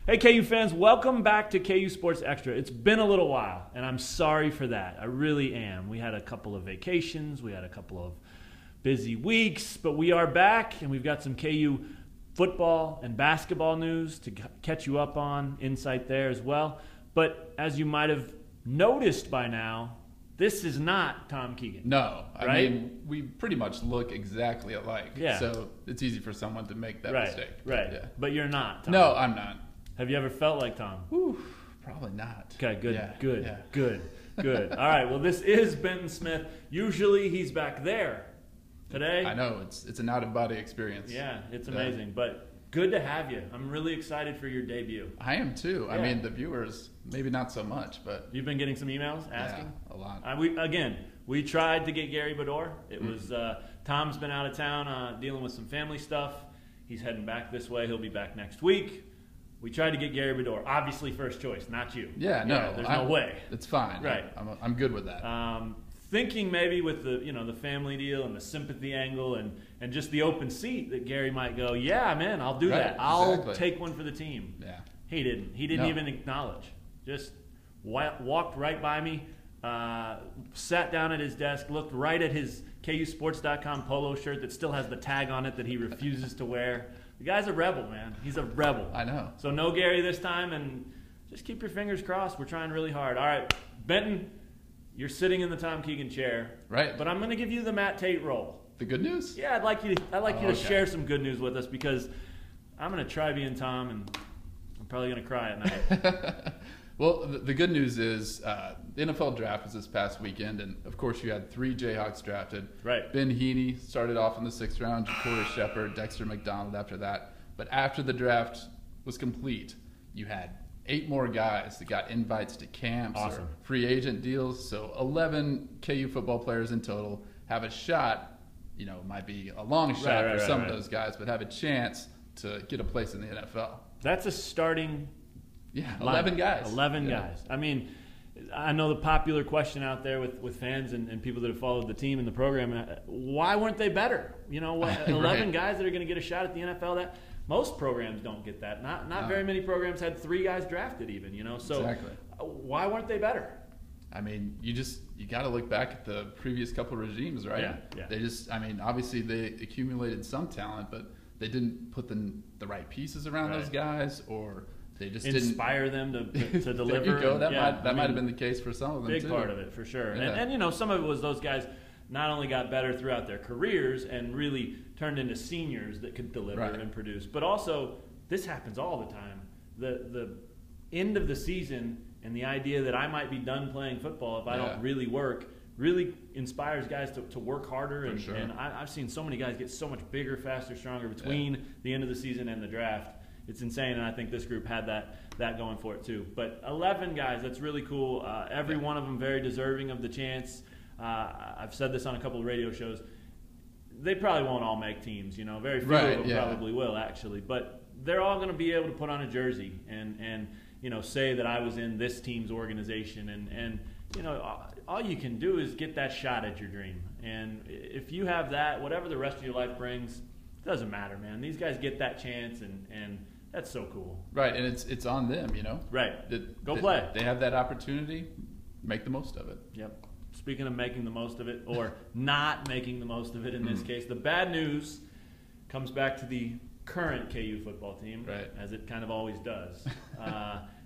Hey, KU fans, welcome back to KU Sports Extra. It's been a little while, and I'm sorry for that. I really am. We had a couple of vacations. We had a couple of busy weeks, but we are back, and we've got some KU football and basketball news to catch you up on, insight there as well. But as you might have noticed by now, this is not Tom Keegan. No. Right? I mean, we pretty much look exactly alike. Yeah. So it's easy for someone to make that Right, mistake. right. Yeah. But you're not Tom. No, I'm not. Have you ever felt like Tom? Whew, probably not. Okay, good, Yeah, good, yeah. good. All right, well, this is Benton Smith. Usually he's back there. Today, I know, it's an out-of-body experience. yeah, it's amazing. But good to have you. I'm really excited for your debut. I am too. Yeah. I mean, the viewers, maybe not so much, but You've been getting some emails asking? yeah, a lot. We tried to get Gary Bedore. It was Tom's been out of town dealing with some family stuff. He's heading back this way. He'll be back next week. We tried to get Gary Bedore. Obviously, first choice, not you. Yeah, no. There's no way. It's fine. Right. I'm good with that. Thinking maybe with the the family deal and the sympathy angle and just the open seat that Gary might go, yeah, man, I'll do Right, that. I'll exactly. take one for the team. Yeah. He didn't. He didn't No. even acknowledge. Just walked right by me, sat down at his desk, looked right at his KUsports.com polo shirt that still has the tag on it that he refuses to wear. The guy's a rebel, man. He's a rebel. I know. So no Gary this time, and just keep your fingers crossed. We're trying really hard. All right, Benton, you're sitting in the Tom Keegan chair. Right. But I'm going to give you the Matt Tate role. The good news? Yeah, I'd like you to Okay. share some good news with us because I'm going to try being Tom, and I'm probably going to cry at night. Well, the good news is the NFL draft was this past weekend, and of course you had 3 Jayhawks drafted. Right. Ben Heaney started off in the 6th round, Ja'Cory Shepard, Dexter McDonald after that. But after the draft was complete, you had 8 more guys that got invites to camps Awesome. or free agent deals. So 11 KU football players in total have a shot. It might be a long shot for some of those guys, but have a chance to get a place in the NFL. That's a starting Yeah, line. 11 guys. 11 Yeah. guys. I mean, I know the popular question out there with fans and people that have followed the team and the program, why weren't they better? 11 Right. guys that are going to get a shot at the NFL, that most programs don't get that. Not very many programs had 3 guys drafted even, So Exactly. Why weren't they better? I mean, you got to look back at the previous couple regimes, right? Yeah. They obviously they accumulated some talent, but they didn't put the right pieces around Right. those guys, or they just Inspire them to deliver. There you go. That Yeah, might have been the case for some of them big too. part of it for sure. Yeah. And some of it was those guys not only got better throughout their careers and really turned into seniors that could deliver Right. and produce, but also this happens all the time. The end of the season and the idea that I might be done playing football if I don't really work really inspires guys to work harder. And, sure. and I've seen so many guys get so much bigger, faster, stronger between the end of the season and the draft. It's insane, and I think this group had that going for it too. But 11 guys, that's really cool. Every one of them very deserving of the chance. I've said this on a couple of radio shows. They probably won't all make teams, Very few of them probably will, actually. But they're all going to be able to put on a jersey and say that I was in this team's organization. And all you can do is get that shot at your dream. And if you have that, whatever the rest of your life brings, it doesn't matter, man. These guys get that chance, and that's so cool. Right, and it's on them, Right. Go play. They have that opportunity. Make the most of it. Yep. Speaking of making the most of it, or not making the most of it in this case, the bad news comes back to the current KU football team, Right. as it kind of always does.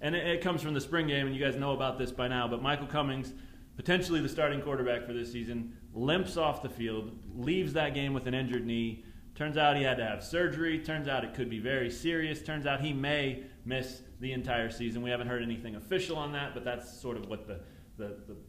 And it comes from the spring game, and you guys know about this by now, but Michael Cummings, potentially the starting quarterback for this season, limps off the field, leaves that game with an injured knee. Turns out he had to have surgery. Turns out it could be very serious. Turns out he may miss the entire season. We haven't heard anything official on that, but that's sort of what the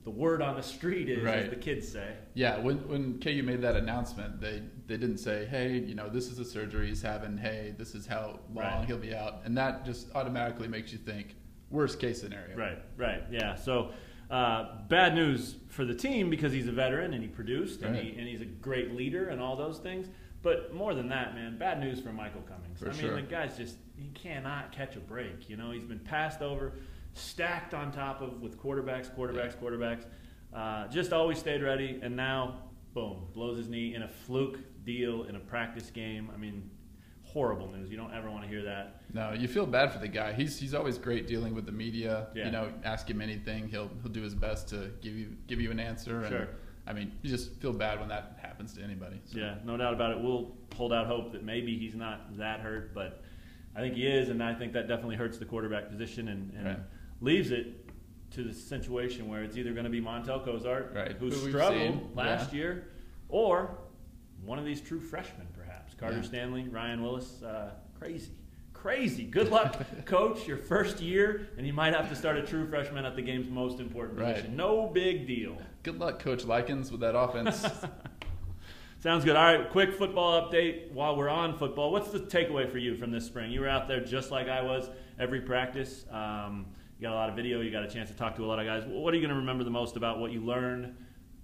word on the street is, as the kids say. Yeah, when KU made that announcement, they didn't say, hey, this is the surgery he's having. Hey, this is how long he'll be out. And that just automatically makes you think, worst case scenario. Right, yeah. So bad news for the team because he's a veteran and he produced and he's a great leader and all those things. But more than that, man, bad news for Michael Cummings. For I mean, sure. the guy's he cannot catch a break. He's been passed over, stacked on top of with quarterbacks. Just always stayed ready, and now, boom, blows his knee in a fluke deal in a practice game. I mean, horrible news. You don't ever want to hear that. No, you feel bad for the guy. He's always great dealing with the media. Yeah. You know, ask him anything, he'll do his best to give you an answer. And, Sure. I mean, you just feel bad when that happens to anybody. So. Yeah, no doubt about it. We'll hold out hope that maybe he's not that hurt, but I think he is, and I think that definitely hurts the quarterback position and Right. leaves it to the situation where it's either going to be Montel Cozart, Right. who we've struggled seen. last year, or one of these true freshmen, perhaps. Carter Yeah. Stanley, Ryan Willis. Crazy. Good luck, coach. Your first year, and you might have to start a true freshman at the game's most important position. Right. No big deal. Good luck, Coach Likens, with that offense. Sounds good. All right, quick football update while we're on football. What's the takeaway for you from this spring? You were out there just like I was every practice. You got a lot of video. You got a chance to talk to a lot of guys. What are you going to remember the most about what you learned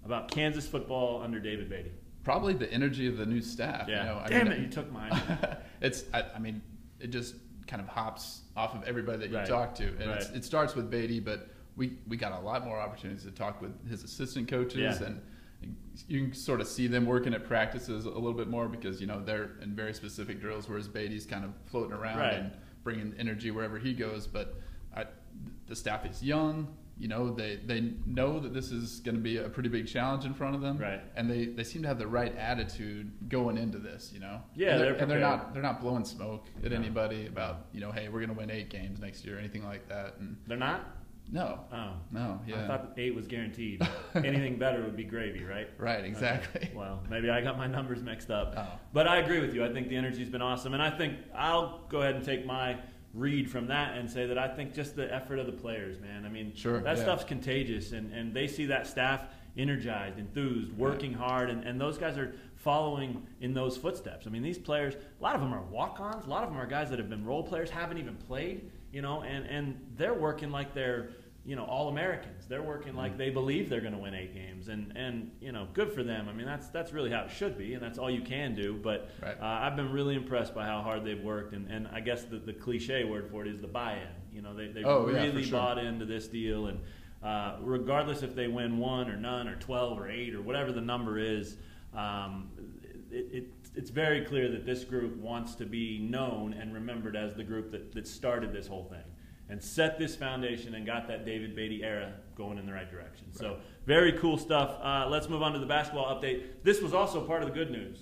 about Kansas football under David Beatty? Probably the energy of the new staff. Yeah. You know, Damn it, you took mine. I mean, it just kind of hops off of everybody that you Right. talk to. And Right. it starts with Beatty, but we got a lot more opportunities to talk with his assistant coaches. Yeah. And you can sort of see them working at practices a little bit more because, you know, they're in very specific drills, whereas Beatty's kind of floating around Right. and bringing energy wherever he goes. But the staff is young. You know, they know that this is going to be a pretty big challenge in front of them, Right. and they seem to have the right attitude going into this. You know, Yeah, and they're prepared. not blowing smoke at No. anybody about, you know, hey, we're going to win 8 games next year or anything like that. And They're not? no, Oh. yeah, I thought 8 was guaranteed. Anything better would be gravy, right? right, exactly. Okay. Well, maybe I got my numbers mixed up. Oh. But I agree with you. I think the energy's been awesome. And I think I'll go ahead and take my read from that and say that I think just the effort of the players, man. I mean, Sure, that yeah. stuff's contagious. And they see that staff energized, enthused, working hard. And those guys are following in those footsteps. I mean, these players, a lot of them are walk-ons. A lot of them are guys that have been role players, haven't even played, you know, and they're working like they're, you know, All-Americans. They're working like they believe they're going to win 8 games, and you know, good for them. I mean, that's really how it should be, and that's all you can do. But Right. I've been really impressed by how hard they've worked, and I guess the cliche word for it is the buy-in. You know, they've really for sure. bought into this deal, and regardless if they win 1 or none or 12 or 8 or whatever the number is, it's very clear that this group wants to be known and remembered as the group that started this whole thing and set this foundation and got that David Beatty era going in the right direction. Right. So very cool stuff. Let's move on to the basketball update. This was also part of the good news.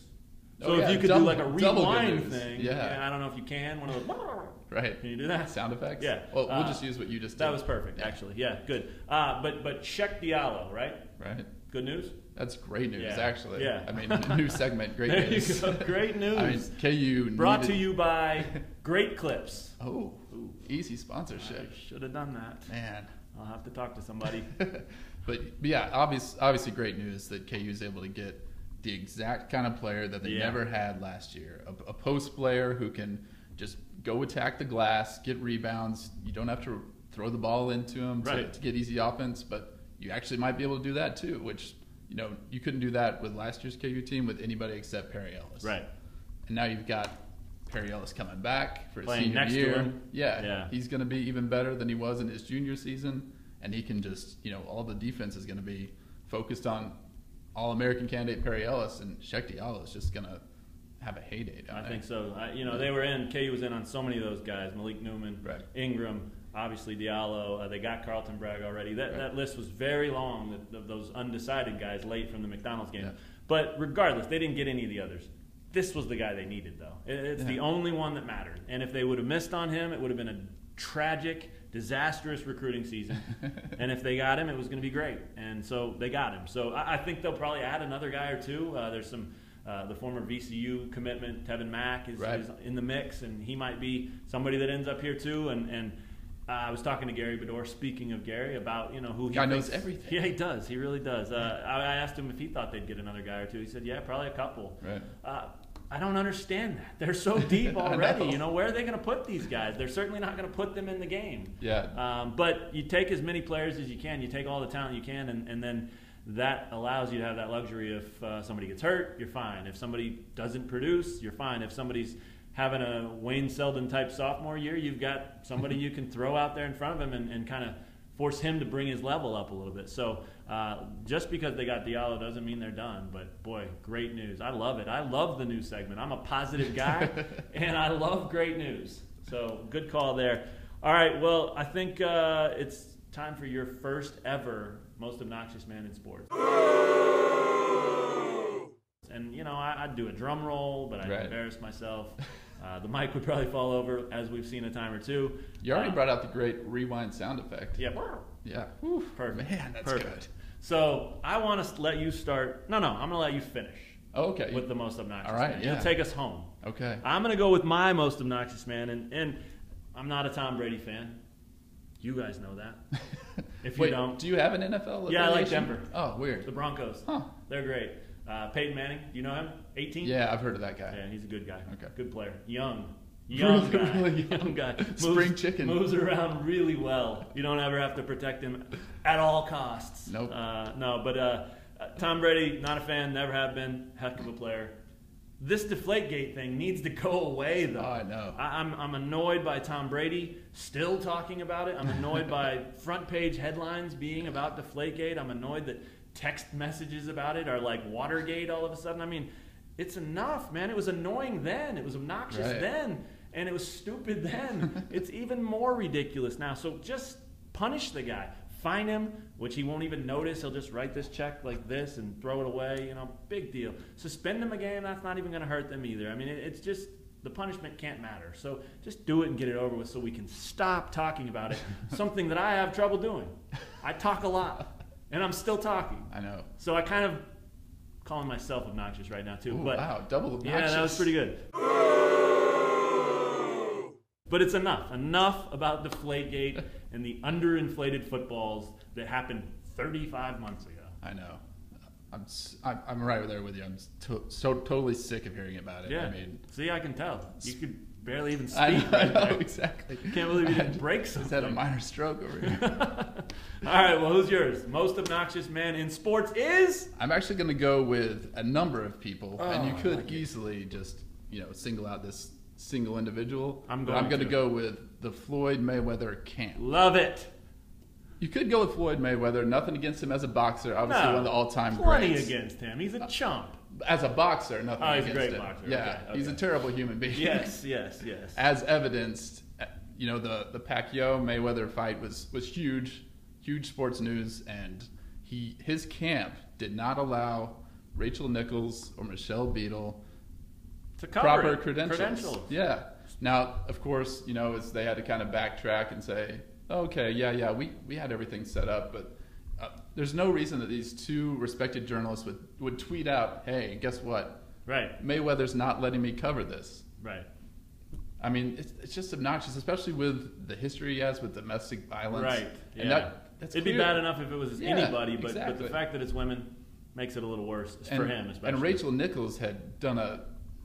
So if you could do like a rewind thing, I don't know if you can, one of those. Right. Can you do that? Sound effects? Yeah. Well, we'll just use what you just did. That was perfect, actually. Yeah, good. But Cheick Diallo, right? Right. Good news? That's great news, Yeah. actually. Yeah. I mean, new segment, great There news. you go. Great news. I mean, KU Brought to needed- you by Great Clips. Oh, Ooh. easy sponsorship. Should have done that. Man. I'll have to talk to somebody. But yeah, obviously great news that KU is able to get the exact kind of player that they never had last year. A post player who can just go attack the glass, get rebounds. You don't have to throw the ball into him to get easy offense, but you actually might be able to do that too, which, you know, you couldn't do that with last year's KU team with anybody except Perry Ellis. Right. And now you've got Perry Ellis coming back for his Playing senior next to year. him. Yeah, he's going to be even better than he was in his junior season, and he can just, you know, all the defense is going to be focused on All-American candidate Perry Ellis, and Cheick Diallo is just going to have a heyday down I there. think so. You know, KU was in on so many of those guys. Malik Newman, Ingram, obviously Diallo. They got Carlton Bragg already. That list was very long of those undecided guys late from the McDonald's game. Yeah. But regardless, they didn't get any of the others. This was the guy they needed, though. It's the only one that mattered. And if they would have missed on him, it would have been a tragic, disastrous recruiting season. And if they got him, it was going to be great. And so they got him. So I think they'll probably add another guy or two. There's some the former VCU commitment, Tevin Mack, is in the mix, and he might be somebody that ends up here too. And I was talking to Gary Bedore, speaking of Gary, about, you know, who he knows everything. Yeah, he does. He really does. I asked him if he thought they'd get another guy or two. He said, yeah, probably a couple. Right. I don't understand that. They're so deep already. You know, where are they going to put these guys? They're certainly not going to put them in the game. Yeah. But you take as many players as you can. You take all the talent you can, and then that allows you to have that luxury. If somebody gets hurt, you're fine. If somebody doesn't produce, you're fine. If somebody's having a Wayne Selden type sophomore year, you've got somebody you can throw out there in front of him and kind of force him to bring his level up a little bit. So just because they got Diallo doesn't mean they're done. But, boy, great news. I love it. I love the news segment. I'm a positive guy, and I love great news. So good call there. All right, well, I think it's time for your first ever Most Obnoxious Man in Sports. And, you know, I'd do a drum roll, but I'd embarrass myself. The mic would probably fall over, as we've seen a time or two. You already brought out the great rewind sound effect. Yeah. Yeah. Perfect. Man, that's good. So I want to let you start. No, I'm going to let you finish. Oh, okay. With the Most Obnoxious All right, Man. yeah. You'll take us home. Okay. I'm going to go with my Most Obnoxious Man, and I'm not a Tom Brady fan. You guys know that. If you don't. Do you have an NFL? Yeah, I like Denver. Oh, weird. The Broncos. Huh. They're great. Peyton Manning, do you know him? 18? Yeah, I've heard of that guy. Yeah, he's a good guy. Okay. Good player. Young Really, guy. really young guy. Spring chicken. Moves around really well. You don't ever have to protect him at all costs. Nope. Tom Brady, not a fan, never have been. Heck of a player. This Deflategate thing needs to go away, though. Oh, I know. I'm annoyed by Tom Brady still talking about it. I'm annoyed by front page headlines being about Deflategate. I'm annoyed that text messages about it are like Watergate all of a sudden. I mean, it's enough, man. It was annoying then. It was obnoxious then. And it was stupid then. It's even more ridiculous now. So just punish the guy. Fine him, which he won't even notice. He'll just write this check like this and throw it away. You know, big deal. Suspend him a game. That's not even going to hurt them either. I mean, it's just the punishment can't matter. So just do it and get it over with so we can stop talking about it. Something that I have trouble doing. I talk a lot, and I'm still talking. I know. So I kind of calling myself obnoxious right now too. Ooh, but wow, double obnoxious. Yeah, that was pretty good. But it's enough. Enough about Deflategate and the underinflated footballs that happened 35 months ago. I know. I'm right there with you. I'm so totally sick of hearing about it. Yeah. I mean, see, I can tell. You could barely even speak. I know exactly. Can't believe you didn't break something. Just had a minor stroke over here. All right, well, who's yours? Most obnoxious man in sports is? I'm actually going to go with a number of people, and you could easily just single out this single individual. I'm going to go with the Floyd Mayweather camp. Love it. You could go with Floyd Mayweather. Nothing against him as a boxer. Obviously, one of the all-time greats. Plenty against him. He's a chump. As a boxer, nothing against him. He's a great boxer. Yeah, okay. He's a terrible human being. Yes. As evidenced, the Pacquiao-Mayweather fight was huge sports news, and his camp did not allow Rachel Nichols or Michelle Beadle to cover proper it. credentials. Yeah. Now, of course, as they had to kind of backtrack and say, okay, we had everything set up, but there's no reason that these two respected journalists would tweet out, hey, guess what? Right. Mayweather's not letting me cover this. Right. I mean, it's just obnoxious, especially with the history he has with domestic violence. Right. And yeah. that's It'd clear. be bad enough if it was anybody, but exactly. the fact that it's women makes it a little worse for him, especially. And Rachel Nichols had done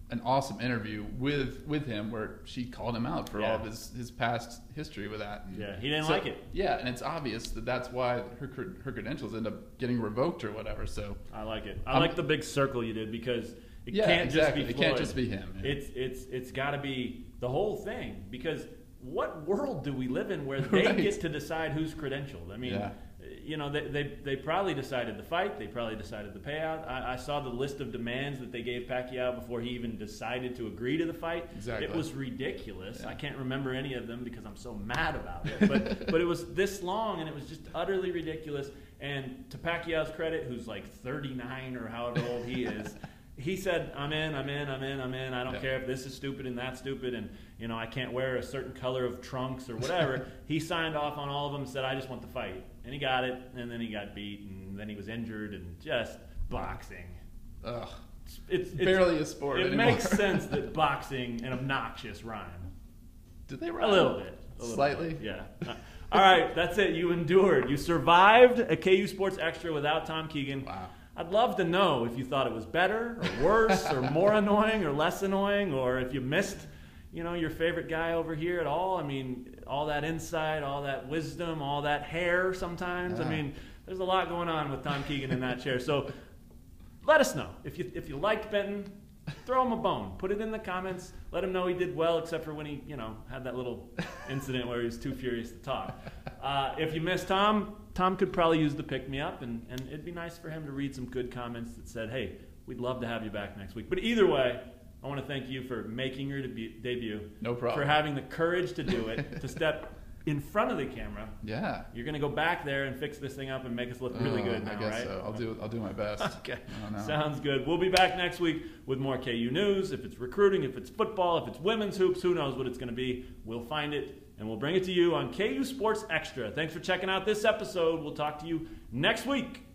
an awesome interview with him where she called him out for all of his past history with that. And he didn't like it. Yeah, and it's obvious that's why her credentials end up getting revoked or whatever. So I like it. I like the big circle you did because it can't exactly. just be Floyd. It can't just be him. Yeah. It's got to be the whole thing because what world do we live in where they get to decide who's credentialed? I mean, they probably decided the fight. They probably decided the payout. I saw the list of demands that they gave Pacquiao before he even decided to agree to the fight. Exactly. It was ridiculous. Yeah. I can't remember any of them because I'm so mad about it. But it was this long, and it was just utterly ridiculous. And to Pacquiao's credit, who's like 39 or however old he is, he said, I'm in. I don't care if this is stupid and that's stupid and, I can't wear a certain color of trunks or whatever. He signed off on all of them and said, I just want the fight. And he got it, and then he got beat, and then he was injured, and just boxing. Ugh. It's barely a sport anymore. It makes sense that boxing and obnoxious rhyme. Did they rhyme? A little bit. Slightly? Yeah. All right, that's it. You endured. You survived a KU Sports Extra without Tom Keegan. Wow. I'd love to know if you thought it was better or worse or more annoying or less annoying, or if you missed, your favorite guy over here at all. I mean, all that insight, all that wisdom, all that hair sometimes. Yeah. I mean, there's a lot going on with Tom Keegan in that chair. So let us know. If you liked Benton, throw him a bone. Put it in the comments. Let him know he did well, except for when he, had that little incident where he was too furious to talk. If you missed Tom could probably use the pick-me-up, and it'd be nice for him to read some good comments that said, hey, we'd love to have you back next week. But either way, I want to thank you for making your debut. No problem. For having the courage to do it, to step in front of the camera. Yeah. You're going to go back there and fix this thing up and make us look really good now, I guess right? so. I'll do my best. Okay. Sounds good. We'll be back next week with more KU news. If it's recruiting, if it's football, if it's women's hoops, who knows what it's going to be. We'll find it, and we'll bring it to you on KU Sports Extra. Thanks for checking out this episode. We'll talk to you next week.